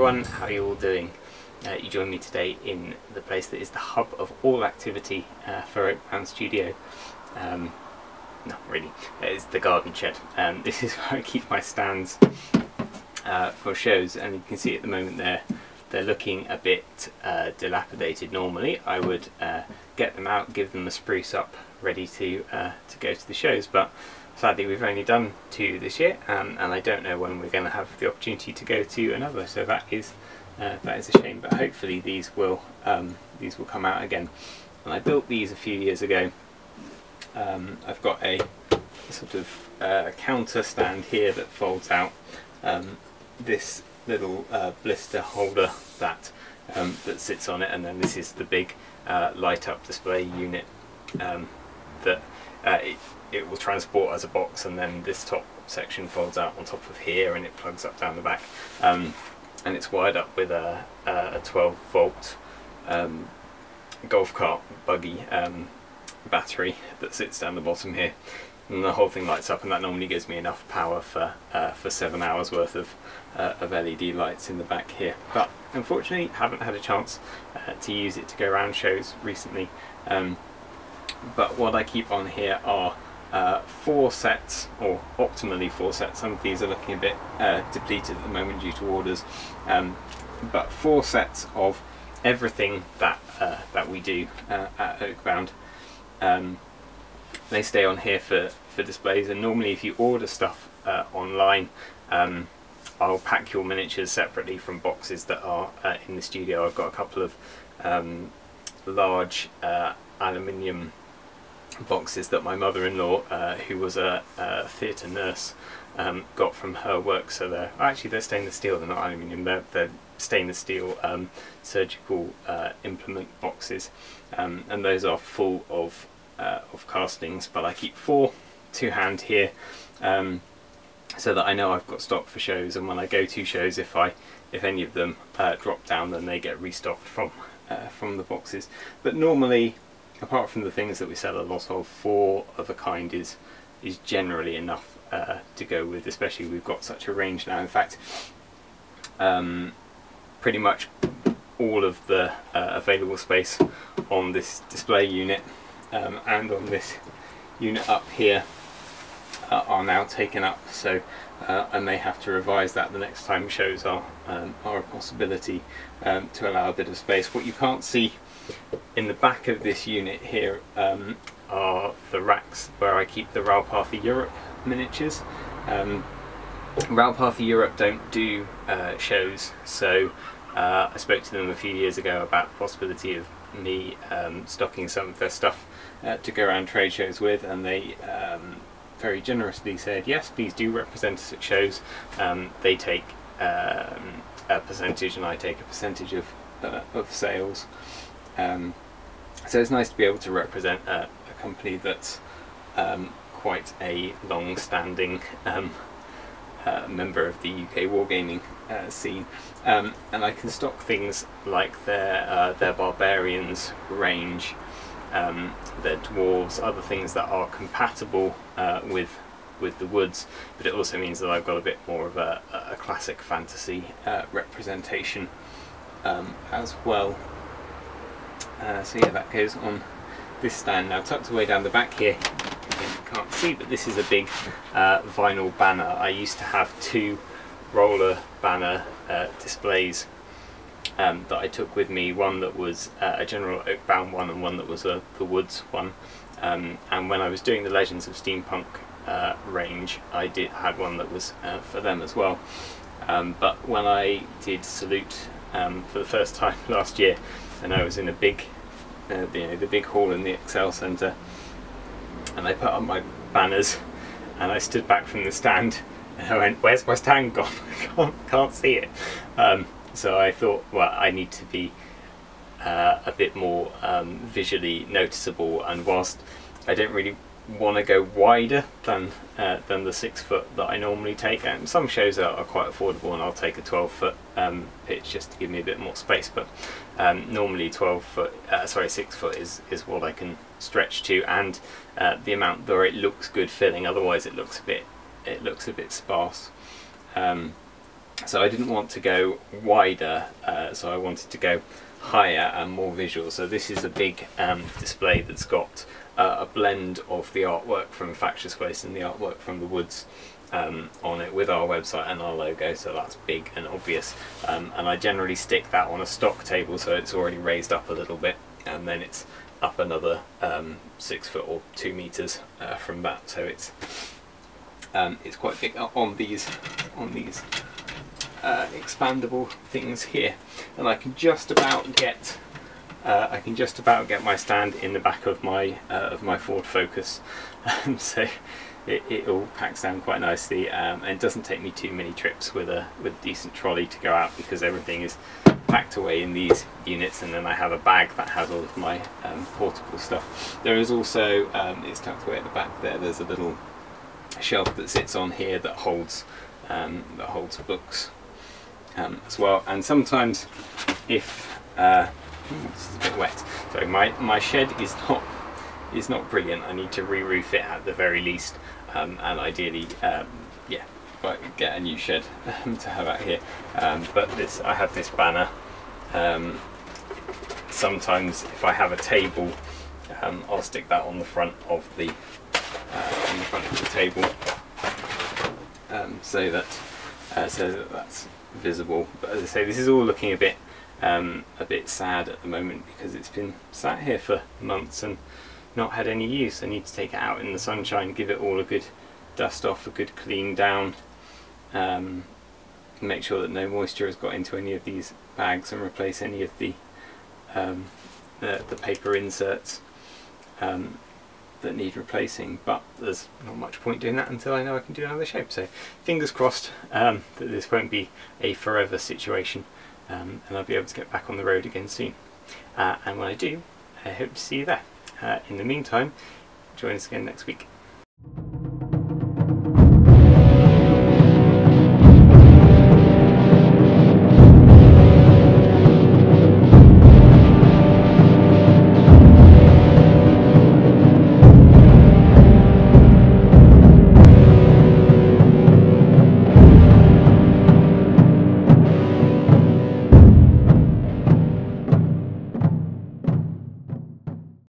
everyone, how are you all doing? You join me today in the place that is the hub of all activity for Oakbound Studio. Not really, it's the garden shed. This is where I keep my stands for shows, and you can see at the moment they're looking a bit dilapidated. Normally I would get them out, give them a spruce up, ready to go to the shows, but sadly we've only done 2 this year, and I don't know when we're going to have the opportunity to go to another, so that is a shame. But hopefully these will come out again. And I built these a few years ago. I've got a sort of counter stand here that folds out. This little blister holder that sits on it, and then this is the big light up display unit that it will transport as a box, and then this top section folds out on top of here and it plugs up down the back, and it's wired up with a 12 volt golf cart buggy battery that sits down the bottom here, and the whole thing lights up, and that normally gives me enough power for 7 hours worth of LED lights in the back here. But unfortunately haven't had a chance to use it to go around shows recently. But what I keep on here are 4 sets, or optimally 4 sets. Some of these are looking a bit depleted at the moment due to orders, but 4 sets of everything that we do at Oakbound. They stay on here for displays, and normally if you order stuff online, I'll pack your miniatures separately from boxes that are in the studio. I've got a couple of large aluminium boxes that my mother-in-law, who was a theatre nurse, got from her work. So they're stainless steel, they're not aluminium, they're stainless steel surgical implement boxes, and those are full of castings. But I keep 4 to hand here, so that I know I've got stock for shows, and when I go to shows, if any of them drop down, then they get restocked from the boxes. But normally, apart from the things that we sell a lot of, 4 of a kind is generally enough to go with, especially we've got such a range now. In fact, pretty much all of the available space on this display unit and on this unit up here are now taken up, so I may have to revise that the next time shows are a possibility, to allow a bit of space. What you can't see in the back of this unit here are the racks where I keep the Ralpatha Europe miniatures. Ralpatha Europe don't do shows, so I spoke to them a few years ago about the possibility of me stocking some of their stuff to go around trade shows with, and they very generously said yes, please do represent us at shows. They take a percentage and I take a percentage of sales. So it's nice to be able to represent a company that's quite a long-standing member of the UK wargaming scene, and I can stock things like their barbarians range, their dwarves, other things that are compatible with the woods, but it also means that I've got a bit more of a classic fantasy representation as well. So yeah, that goes on this stand. Now, tucked away down the back here, again, you can't see, but this is a big vinyl banner. I used to have 2 roller banner displays that I took with me, one that was a general Oakbound one and one that was the Woods one, and when I was doing the Legends of Steampunk range, I had one that was for them as well, but when I did Salute for the first time last year, and I was in a big the big hall in the Excel Centre, and I put up my banners and I stood back from the stand and I went, where's my stand gone? I can't see it. So I thought, well, I need to be a bit more visually noticeable, and whilst I don't really want to go wider than the 6 foot that I normally take, and some shows are quite affordable and I'll take a 12 foot pitch just to give me a bit more space, but normally 6 foot is what I can stretch to, and the amount where it looks good filling, otherwise it looks a bit sparse. So I didn't want to go wider, so I wanted to go higher and more visual. So this is a big display that's got a blend of the artwork from Factious Waste and the artwork from the Woods on it, with our website and our logo, so that's big and obvious. And I generally stick that on a stock table, so it's already raised up a little bit, and then it's up another 6 foot or 2 meters from that. So it's quite big on these expandable things here, and I can just about get my stand in the back of my Ford Focus, so it all packs down quite nicely, and it doesn't take me too many trips with a decent trolley to go out, because everything is packed away in these units, and then I have a bag that has all of my portable stuff. There is also, it's tucked away at the back there, there's a little shelf that sits on here that holds books as well. And sometimes, if this is a bit wet, so my shed is not brilliant, I need to re-roof it at the very least, and ideally yeah, get a new shed to have out here, but I have this banner. Sometimes if I have a table, I'll stick that on the front of the table, so that that's visible. But as I say, this is all looking a bit sad at the moment, because it's been sat here for months and not had any use. I need to take it out in the sunshine, give it all a good dust off, a good clean down, make sure that no moisture has got into any of these bags, and replace any of the paper inserts that need replacing. But there's not much point doing that until I know I can do another shape. So fingers crossed that this won't be a forever situation, and I'll be able to get back on the road again soon. And when I do, I hope to see you there. In the meantime, join us again next week.